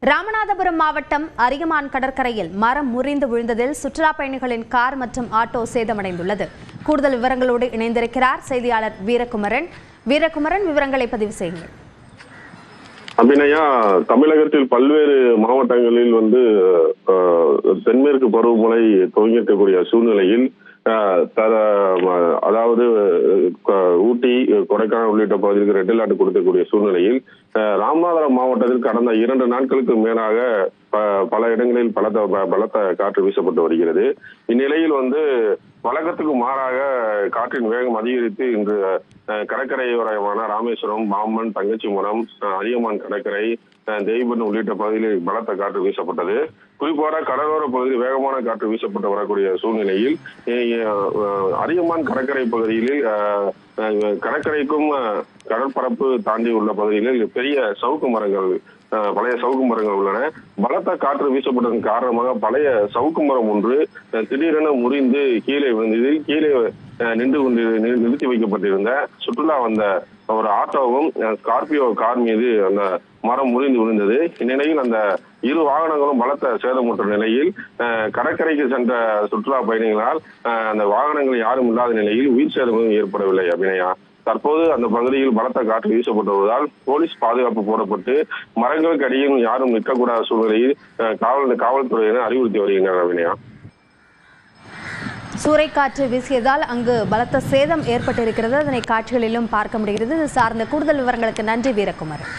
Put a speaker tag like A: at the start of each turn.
A: ராமநாதபுரம் மாவட்டம் அரியமான் கடற்கரையில் மரம் முறிந்து விழுந்ததில் சுற்றுலா பயணிகளின் கார் மற்றும் ஆட்டோ சேதமடைந்துள்ளது. கூடுதல் விவரங்களோடு இணைந்திருக்கிறார் செய்தியாளர் வீரகுமரன். விவரங்களை பதிவு செய்யுங்கள்.
B: அபிநயா, தமிழகத்தில் பல்வேறு மாவட்டங்களில் தென்மேற்கு பருவமழை துவங்கியிருக்கக்கூடிய சூழ்நிலையில் அதாவது ஊட்டி, கொடைக்கானல் உள்ளிட்ட பகுதிகளுக்கு ரெட் அலர்ட் கொடுக்கக்கூடிய சூழ்நிலையில் ராமநாதபுரம் மாவட்டத்தில் கடந்த 2 நாட்களுக்கு மேலாக பல இடங்களில் பலத்த காற்று வீசப்பட்டு வருகிறது. இந்நிலையில் வழக்கத்துக்கு மாறாக காற்றின் வேகம் அதிகரித்து இன்று கடற்கரையோரமான ராமேஸ்வரம், பாம்பன், தங்கச்சிமரம், அரியமான் கடற்கரை, தெய்வன் உள்ளிட்ட பகுதிகளில் பலத்த காற்று வீசப்பட்டது. குறிப்பாக கடலோர பகுதியில் வேகமான காற்று வீசப்பட்டு வரக்கூடிய சூழ்நிலையில் அரியமான் கடற்கரை பகுதியில் கடற்கரைக்கும் கடற்பரப்பு தாண்டி உள்ள பகுதிகளில் பெரிய பழைய சவுக்கு மரங்கள் உள்ளன. பலத்த காற்று வீசப்பட்டதன் காரணமாக பழைய சவுக்கு மரம் ஒன்று திடீரென முறிந்து கீழே விழுந்ததில் கீழே நிறுத்தி வைக்கப்பட்டிருந்த சுற்றுலா வந்த ஒரு ஆட்டோவும் ஸ்கார்பியோ கார் மீது அந்த மரம் முறிந்து விழுந்தது. இந்நிலையில் அந்த 2 வாகனங்களும் பலத்த சேதமுற்ற நிலையில் கடற்கரைக்கு சென்ற சுற்றுலா பயணிகளால் அந்த வாகனங்கள் யாரும் இல்லாத நிலையில் உயிர் சேதமும் ஏற்படவில்லை. அபிநயா, தற்போது அந்த பகுதியில் பலத்த காற்று வீசப்பட்டு வருவதால் போலீஸ் பாதுகாப்பு போடப்பட்டு மரங்களுக்கு அடியில் யாரும் நிற்கக்கூடாத சூழ்நிலையில் காவல்துறையினர் அறிவுறுத்தி வருகின்றனர். அபிநயா,
A: சூறைக்காற்று வீசியதால் அங்கு பலத்த சேதம் ஏற்பட்டிருக்கிறது. அதனை காட்சிகளிலும் பார்க்க முடிகிறது. இது சார்ந்த கூடுதல் விவரங்களுக்கு நன்றி வீரகுமரன்.